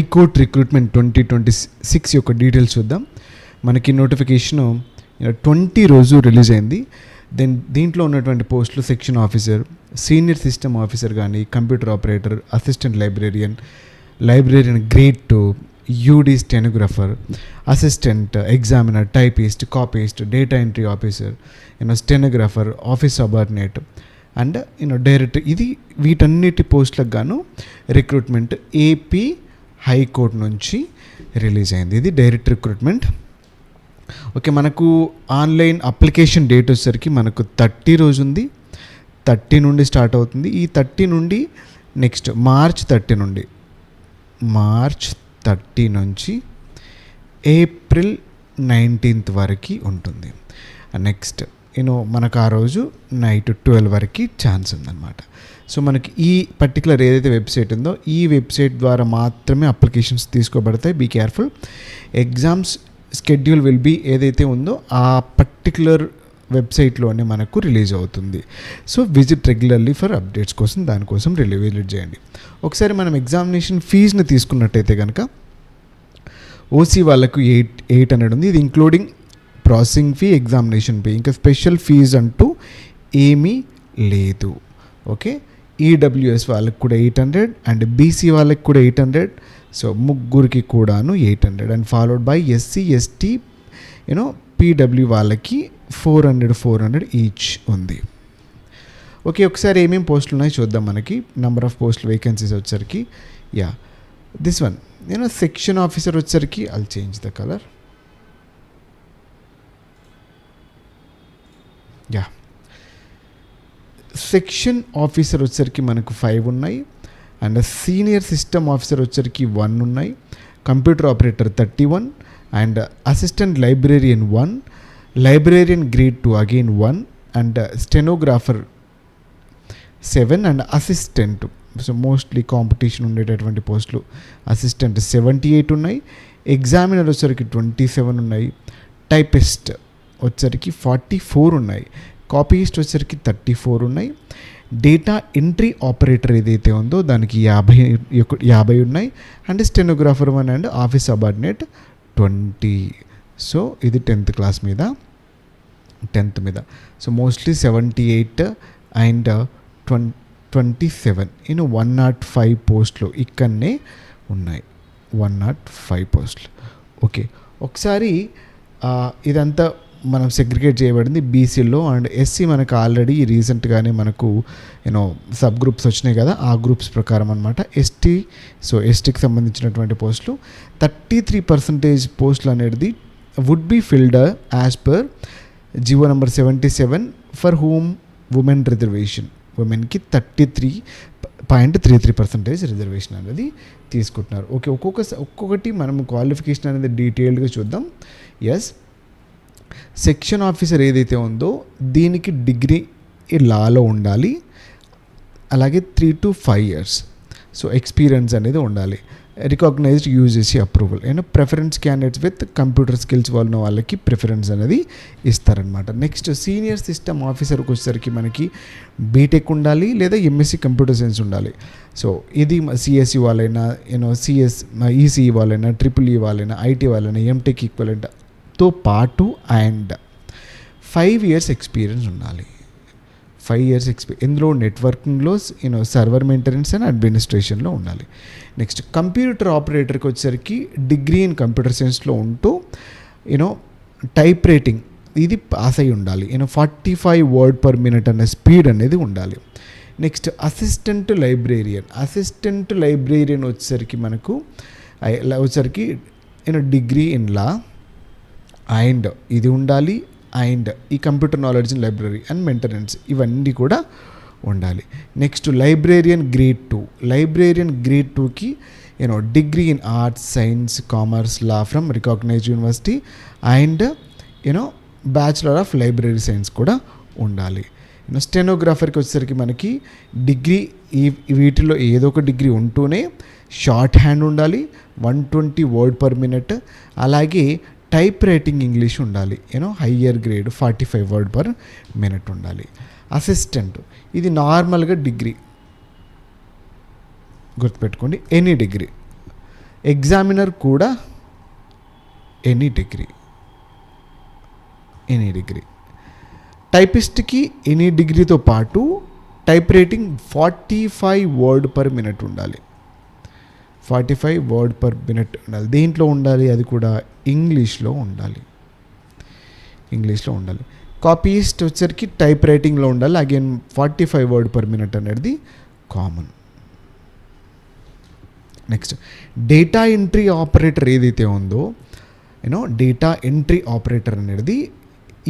High court recruitment 2026 యొక్క details చూద్దాం. మనకి నోటిఫికేషను 20 రోజు రిలీజ్ అయింది. దీంట్లో ఉన్నటువంటి పోస్టులు section officer, senior system officer కానీ, computer operator, assistant librarian grade 2, UD stenographer, assistant examiner, typist, copyist, data entry officer, stenographer, office subordinate and director. ఇది వీటన్నిటి పోస్టులకు గాను రిక్రూట్మెంట్ ఏపీ హైకోర్టు నుంచి రిలీజ్ అయింది. ఇది డైరెక్ట్ రిక్రూట్మెంట్. ఓకే, మనకు online application date వచ్చేసరికి మనకు 30 రోజు ఉంది. 30 నుండి స్టార్ట్ అవుతుంది. ఈ 30 నుండి నెక్స్ట్ మార్చ్ 30 నుంచి ఏప్రిల్ 19 వరకు ఉంటుంది. నెక్స్ట్ మనకు ఆ రోజు నైట్ 12 వరకు ఛాన్స్ ఉందన్నమాట. సో మనకి ఈ పర్టికులర్ ఏదైతే వెబ్సైట్ ఉందో ఈ వెబ్సైట్ ద్వారా మాత్రమే అప్లికేషన్స్ తీసుకోబడతాయి. Be careful. Exams schedule will be ఏదైతే ఉందో ఆ పర్టికులర్ వెబ్సైట్లోనే మనకు రిలీజ్ అవుతుంది. So visit regularly for updates కోసం, దానికోసం విజిట్ చేయండి. ఒకసారి మనం ఎగ్జామినేషన్ ఫీజుని తీసుకున్నట్టయితే కనుక ఓసీ వాళ్ళకు 800 ఉంది. ఇది including processing fee, examination fee. ఇంకా స్పెషల్ ఫీజు అంటూ ఏమీ లేదు. ఓకే, ఈడబ్ల్యూఎస్ వాళ్ళకి కూడా 800 అండ్ బీసీ వాళ్ళకి కూడా 800. సో ముగ్గురికి కూడాను 800 and followed by SC, ST, PW వాళ్ళకి 400 ఈచ్ ఉంది. ఓకే, ఒకసారి ఏమేమి పోస్టులు ఉన్నాయో చూద్దాం. మనకి నెంబర్ ఆఫ్ పోస్టులు, వేకెన్సీస్ వచ్చరికి దిస్ వన్ సెక్షన్ ఆఫీసర్ వచ్చరికి I'll change the colour. Section officer వచ్చరికి మనకు 5 ఉన్నాయి అండ్ సీనియర్ సిస్టమ్ ఆఫీసర్ వచ్చరికి 1 ఉన్నాయి. Computer operator 31 and assistant librarian 1, librarian grade 2 again 1 and stenographer 7 and assistant. So mostly competition ఉండేటటువంటి పోస్టులు. అసిస్టెంట్ 78 ఉన్నాయి. ఎగ్జామినర్ వచ్చరికి 27 ఉన్నాయి. టైపిస్ట్ వచ్చరికి 44 ఉన్నాయి. కాపీస్ట్ వచ్చరికి 34 ఉన్నాయి. డేటా ఎంట్రీ ఆపరేటర్ ఏదైతే ఉందో దానికి 50 ఉన్నాయి. And stenographer 1 and office subordinate 20. So ఇది 10th మీద. సో మోస్ట్లీ 78 అండ్ 27 105 పోస్టులు ఇక్కడనే ఉన్నాయి. 105 పోస్టులు. ఓకే, ఒకసారి ఇదంతా మనం సెగ్రిగేట్ చేయబడింది బీసీలో అండ్ ఎస్సీ. మనకు ఆల్రెడీ రీసెంట్గానే మనకు సబ్ గ్రూప్స్ వచ్చినాయి కదా, ఆ గ్రూప్స్ ప్రకారం అనమాట. ఎస్టీ, సో ఎస్టీకి సంబంధించినటువంటి పోస్టులు 33% పోస్టులు అనేది would be filled as per GO number 77 for whom women reservation. ఉమెన్కి 33.33% రిజర్వేషన్ అనేది తీసుకుంటున్నారు. ఓకే, ఒక్కొక్కటి మనం క్వాలిఫికేషన్ అనేది డీటెయిల్డ్గా చూద్దాం. సెక్షన్ ఆఫీసర్ ఏదైతే ఉందో దీనికి డిగ్రీ లాలో ఉండాలి. అలాగే 3 to 5 years సో ఎక్స్పీరియన్స్ అనేది ఉండాలి. Recognised UGC approval. Preference candidates with computer skills వాళ్ళకి ప్రిఫరెన్స్ అనేది ఇస్తారనమాట. నెక్స్ట్ సీనియర్ సిస్టమ్ ఆఫీసర్కి వచ్చేసరికి మనకి బీటెక్ ఉండాలి లేదా ఎంఎస్సీ కంప్యూటర్ సైన్స్ ఉండాలి. సో ఇది సిఎస్సి వాళ్ళైనా, ఈసీఈ వాళ్ళైనా, ట్రిపుల్ ఈ వాళ్ళైనా, ఐటీ వాళ్ళైనా, ఎంటెక్ ఈక్వలెంట్తో పాటు అండ్ 5 years ఎక్స్పీరియన్స్ ఉండాలి. 5 years ఎక్స్పీరియన్స్ ఇందులో నెట్వర్కింగ్లో సర్వర్ మెయింటెనెన్స్ అండ్ అడ్మినిస్ట్రేషన్లో ఉండాలి. నెక్స్ట్ కంప్యూటర్ ఆపరేటర్కి వచ్చేసరికి డిగ్రీ ఇన్ కంప్యూటర్ సైన్స్లో ఉంటూ టైప్ రైటింగ్ ఇది పాస్ అయి ఉండాలి. 45 words per minute అనే స్పీడ్ అనేది ఉండాలి. నెక్స్ట్ అసిస్టెంట్ లైబ్రేరియన్ వచ్చేసరికి మనకు డిగ్రీ ఇన్ లా అండ్ ఇది ఉండాలి. అండ్ ఈ computer knowledge in library and maintenance ఇవన్నీ కూడా ఉండాలి. నెక్స్ట్ లైబ్రేరియన్ గ్రేడ్ 2కి degree in arts, science, commerce, law from recognised university and bachelor of library science కూడా ఉండాలి. స్టెనోగ్రాఫర్కి వచ్చేసరికి మనకి డిగ్రీ వీటిలో ఏదో ఒక డిగ్రీ ఉంటూనే షార్ట్ హ్యాండ్ ఉండాలి, 120 words per minute. అలాగే టైప్ రైటింగ్ ఇంగ్లీష్ ఉండాలి, higher grade 45 words per minute ఉండాలి. అసిస్టెంట్ ఇది నార్మల్గా డిగ్రీ గుర్తుపెట్టుకోండి, ఎనీ డిగ్రీ ఎగ్జామినర్ కూడా ఎనీ డిగ్రీ. టైపిస్ట్కి ఎనీ డిగ్రీతో పాటు type writing 45 word per minute ఉండాలి. 45 వర్డ్ పర్ మినిట్ ఉండాలి. దేంట్లో ఉండాలి? అది కూడా ఇంగ్లీష్లో ఉండాలి. కాపీస్ట్ వచ్చరికి టైప్ రైటింగ్లో ఉండాలి. అగైన్ 45 వర్డ్ పర్ మినిట్ అనేది common. Next data entry operator ఏదైతే ఉందో డేటా ఎంట్రీ ఆపరేటర్ అనేది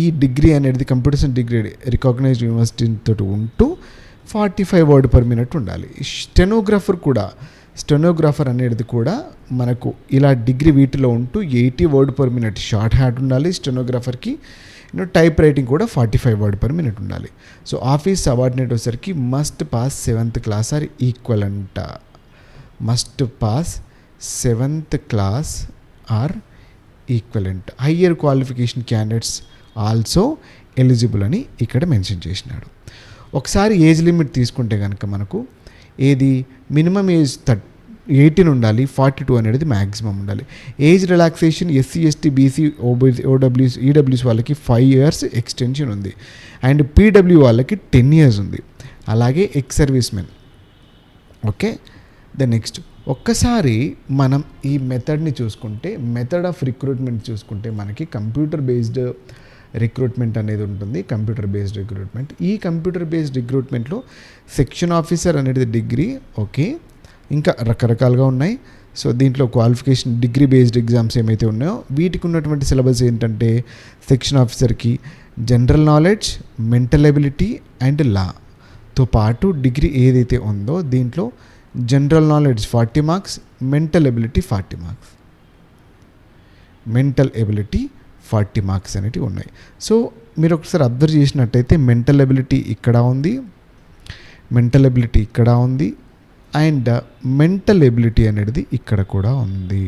ఈ డిగ్రీ అనేది కంప్యూటర్ సైన్స్ డిగ్రీ రికగ్నైజ్డ్ యూనివర్సిటీతో ఉంటూ 45 వర్డ్ పర్ మినిట్ ఉండాలి. స్టెనోగ్రాఫర్ అనేది కూడా మనకు ఇలా డిగ్రీ వీటిలో ఉంటూ 80 word per minute short hand ఉండాలి స్టెనోగ్రాఫర్కి. టైప్ రైటింగ్ కూడా 45 వర్డ్ పర్ మినిట్ ఉండాలి. సో ఆఫీస్ సబార్డినేట్ వచ్చేసరికి must pass 7th class are equivalent. Higher qualification candidates also eligible అని ఇక్కడ మెన్షన్ చేసినాడు. ఒకసారి ఏజ్ లిమిట్ తీసుకుంటే కనుక మనకు ఏది మినిమం ఏజ్ 18 ఉండాలి, 42 అనేది మ్యాక్సిమం ఉండాలి. Age relaxation SC ST BC OWS EWS వాళ్ళకి 5 years ఎక్స్టెన్షన్ ఉంది. అండ్ పీడబ్ల్యూ వాళ్ళకి 10 years ఉంది. అలాగే ex servicemen. Okay, next ఒక్కసారి మనం ఈ మెథడ్ని చూసుకుంటే, మెథడ్ ఆఫ్ రిక్రూట్మెంట్ చూసుకుంటే మనకి కంప్యూటర్ బేస్డ్ రిక్రూట్మెంట్ అనేది ఉంటుంది. ఈ కంప్యూటర్ బేస్డ్ రిక్రూట్మెంట్లో సెక్షన్ ఆఫీసర్ అనేది డిగ్రీ. ఓకే, ఇంకా రకరకాలుగా ఉన్నాయి. సో దీంట్లో క్వాలిఫికేషన్ డిగ్రీ బేస్డ్ ఎగ్జామ్స్ ఏమైతే ఉన్నాయో వీటికి ఉన్నటువంటి సిలబస్ ఏంటంటే సెక్షన్ ఆఫీసర్కి general knowledge, mental ability and లాతో పాటు డిగ్రీ ఏదైతే ఉందో దీంట్లో general knowledge 40 marks, mental ability 40 marks అనేవి ఉన్నాయి. సో మీరు ఒకసారి అబ్జర్వ్ చేసినట్టయితే మెంటల్ ఎబిలిటీ ఇక్కడ ఉంది, అండ్ మెంటల్ ఎబిలిటీ అనేది ఇక్కడ కూడా ఉంది.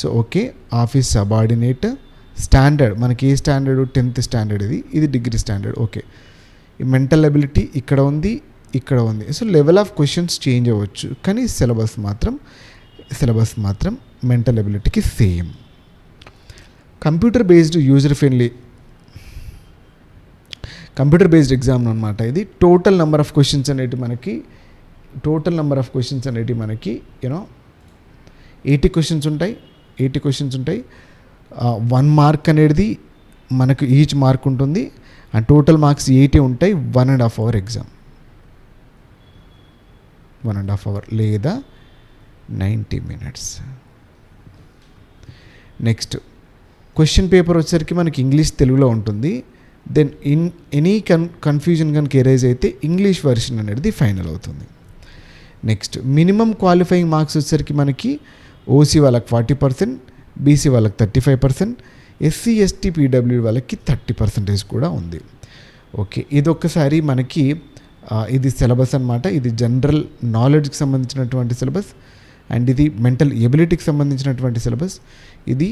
So okay, office subordinate standard మనకి ఏ స్టాండర్డ్ 10th స్టాండర్డ్ ఇది డిగ్రీ స్టాండర్డ్. ఓకే, ఈ మెంటల్ ఎబిలిటీ ఇక్కడ ఉంది. So level of questions change అవ్వచ్చు, కానీ సిలబస్ మాత్రం మెంటల్ ఎబిలిటీకి సేమ్. కంప్యూటర్ బేస్డ్ ఎగ్జామ్ అనమాట ఇది. టోటల్ నెంబర్ ఆఫ్ క్వశ్చన్స్ అనేవి మనకి 80 క్వశ్చన్స్ ఉంటాయి. 1 mark అనేది మనకు ఈచ్ మార్క్ ఉంటుంది. అండ్ టోటల్ మార్క్స్ 80 ఉంటాయి. 1.5 hour ఎగ్జామ్, 1.5 hour లేదా 90 minutes. నెక్స్ట్ క్వశ్చన్ పేపర్ వచ్చేసరికి మనకి ఇంగ్లీష్ తెలుగులో ఉంటుంది. దెన్ ఎనీ కన్ఫ్యూజన్ కనుక ఎరైజ్ అయితే ఇంగ్లీష్ వెర్షన్ అనేది ఫైనల్ అవుతుంది. నెక్స్ట్ మినిమం క్వాలిఫైయింగ్ మార్క్స్ వచ్చేసరికి మనకి ఓసీ వాళ్ళకి 40%, బీసీ వాళ్ళకి 35%, ఎస్సీ ఎస్టీ పీడబ్ల్యూ వాళ్ళకి 30% కూడా ఉంది. ఓకే, ఇది ఒక్కసారి మనకి ఇది సిలబస్ అన్నమాట. ఇది జనరల్ నాలెడ్జ్కి సంబంధించినటువంటి సిలబస్, అండ్ ఇది మెంటల్ ఎబిలిటీకి సంబంధించినటువంటి సిలబస్. ఇది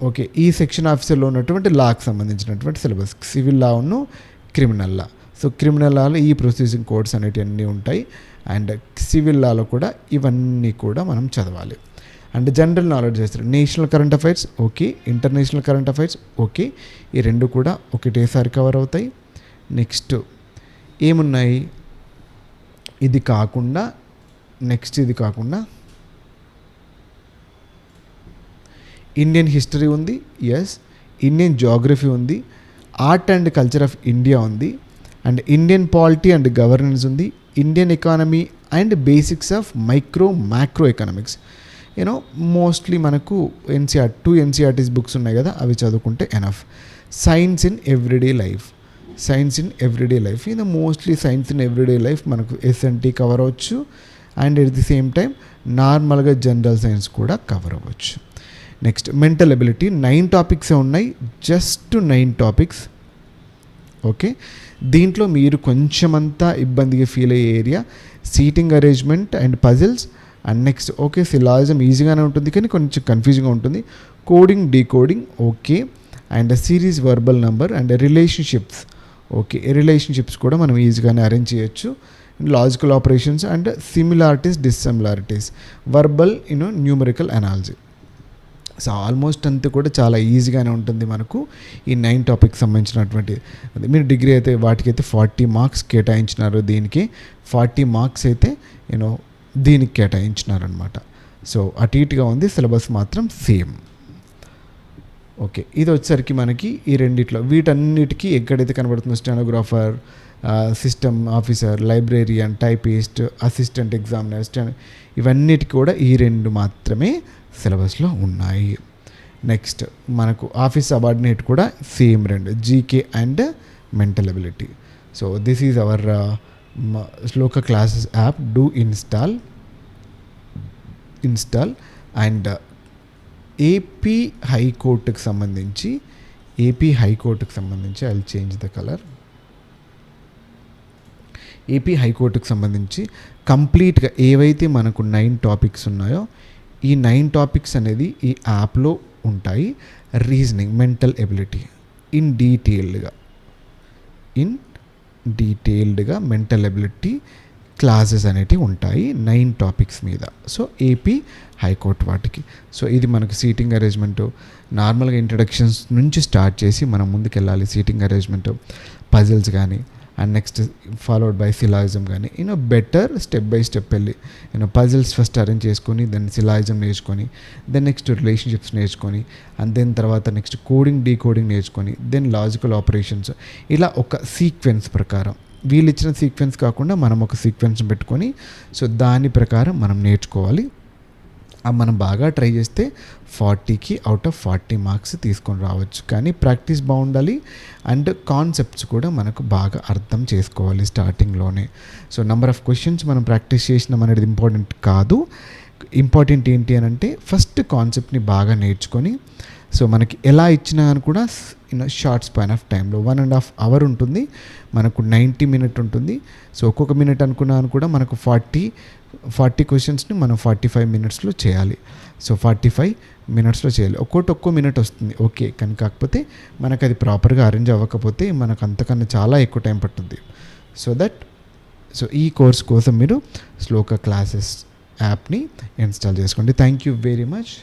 ఓకే, ఈ సెక్షన్ ఆఫీసర్లో ఉన్నటువంటి లాకి సంబంధించినటువంటి సిలబస్, సివిల్ లా ఉన్ను క్రిమినల్ లా. సో క్రిమినల్ లాలో ఈ ప్రొసీజింగ్ కోడ్స్ అనేవి అన్నీ ఉంటాయి, అండ్ సివిల్ లాలో కూడా ఇవన్నీ కూడా మనం చదవాలి. అండ్ జనరల్ నాలెడ్జ్ చేస్తారు. National current affairs okay, international current affairs okay, ఈ రెండు కూడా ఒకటేసారి కవర్ అవుతాయి. నెక్స్ట్ ఏమున్నాయి, ఇది కాకుండా ఇండియన్ హిస్టరీ ఉంది, ఎస్, ఇండియన్ జాగ్రఫీ ఉంది, art and culture of India ఉంది, and Indian polity and governance ఉంది, Indian economy and basics of macroeconomics. Mostly మనకు టూ ఎన్సీఆర్టీస్ బుక్స్ ఉన్నాయి కదా, అవి చదువుకుంటే enough. Science in everyday life ఇది mostly science in everyday life మనకు SNT cover అవ్వచ్చు, and at the same time నార్మల్గా జనరల్ సైన్స్ కూడా కవర్ అవ్వచ్చు. నెక్స్ట్ మెంటల్ ఎబిలిటీ 9 topics ఉన్నాయి, జస్ట్ 9 topics. ఓకే, దీంట్లో మీరు కొంచెమంతా ఇబ్బందిగా ఫీల్ అయ్యే area seating arrangement and puzzles. And next okay, syllogism ఈజీగానే ఉంటుంది కానీ కొంచెం కన్ఫ్యూజింగ్గా ఉంటుంది. Coding, decoding okay, and series verbal number and relationships okay, relationships కూడా మనం ఈజీగానే అరేంజ్ చేయొచ్చు. Logical operations and similarities, dissimilarities, verbal numerical analogy. So almost అంతా కూడా చాలా ఈజీగానే ఉంటుంది మనకు ఈ 9 టాపిక్స్ సంబంధించినటువంటి. మీరు డిగ్రీ అయితే వాటికైతే 40 మార్క్స్ కేటాయించినారు, దీనికి 40 మార్క్స్ అయితే దీనికి కేటాయించినారనమాట. సో అటు ఇటుగా ఉంది, సిలబస్ మాత్రం సేమ్. ఓకే, ఇది వచ్చేసరికి మనకి ఈ రెండిట్లో వీటన్నిటికీ ఎక్కడైతే కనబడుతుందో stenographer, system officer, librarian, typist, assistant examiner, ఇవన్నిటికి కూడా ఈ 2 మాత్రమే సిలబస్లో ఉన్నాయి. నెక్స్ట్ మనకు ఆఫీస్ సబార్డినేట్ కూడా same 2, GK and mental ability. So this is our Shloka classes app. Do install and AP హైకోర్టుకి సంబంధించి I will change the colour. AP హైకోర్టుకి సంబంధించి కంప్లీట్గా ఏవైతే మనకు 9 టాపిక్స్ ఉన్నాయో ఈ 9 టాపిక్స్ అనేది ఈ యాప్లో ఉంటాయి. రీజనింగ్, మెంటల్ ఎబిలిటీ ఇన్ డీటెయిల్డ్గా మెంటల్ ఎబిలిటీ క్లాసెస్ అనేటివి ఉంటాయి 9 టాపిక్స్ మీద. సో ఏపీ హైకోర్టు వాటికి. సో ఇది మనకు సీటింగ్ అరేంజ్మెంటు, నార్మల్గా ఇంట్రడక్షన్స్ నుంచి స్టార్ట్ చేసి మనం ముందుకెళ్ళాలి. సీటింగ్ అరేంజ్మెంటు, పజిల్స్ కానీ, and next followed by syllogism కానీ, బెటర్ స్టెప్ బై స్టెప్ వెళ్ళి పజిల్స్ ఫస్ట్ అరేంజ్ చేసుకొని, దెన్ సిలాయిజం నేర్చుకొని, దెన్ నెక్స్ట్ రిలేషన్షిప్స్ నేర్చుకొని, అండ్ దెన్ తర్వాత నెక్స్ట్ కోడింగ్, డీకోడింగ్ నేర్చుకొని, దెన్ లాజికల్ ఆపరేషన్స్, ఇలా ఒక సీక్వెన్స్ ప్రకారం, వీళ్ళు ఇచ్చిన సీక్వెన్స్ కాకుండా మనం ఒక సీక్వెన్స్ పెట్టుకొని సో దాని ప్రకారం మనం నేర్చుకోవాలి. మనం బాగా ట్రై చేస్తే 40కి అవుట్ ఆఫ్ 40 మార్క్స్ తీసుకొని రావచ్చు. కానీ ప్రాక్టీస్ బాగుండాలి అండ్ కాన్సెప్ట్స్ కూడా మనకు బాగా అర్థం చేసుకోవాలి స్టార్టింగ్లోనే. సో నెంబర్ ఆఫ్ క్వశ్చన్స్ మనం ప్రాక్టీస్ చేసినాం అనేది ఇంపార్టెంట్ కాదు. ఇంపార్టెంట్ ఏంటి అని అంటే ఫస్ట్ కాన్సెప్ట్ని బాగా నేర్చుకొని, సో మనకి ఎలా ఇచ్చినా అని కూడా షార్ట్ స్పాన్ ఆఫ్ టైంలో 1.5 అవర్ ఉంటుంది, మనకు 90 మినిట్ ఉంటుంది. సో ఒక్కొక్క మినిట్ అనుకున్నాను కూడా మనకు 40 క్వశ్చన్స్ని మనం 45 మినిట్స్లో చేయాలి. సో 45 మినిట్స్లో చేయాలి. ఒక్కో మినిట్ వస్తుంది ఓకే, కానీ కాకపోతే మనకు అది ప్రాపర్గా అరేంజ్ అవ్వకపోతే మనకు అంతకన్నా చాలా ఎక్కువ టైం పడుతుంది. సో ఈ కోర్స్ కోసం మీరు శ్లోక క్లాసెస్ యాప్ని ఇన్స్టాల్ చేసుకోండి. Thank you very much.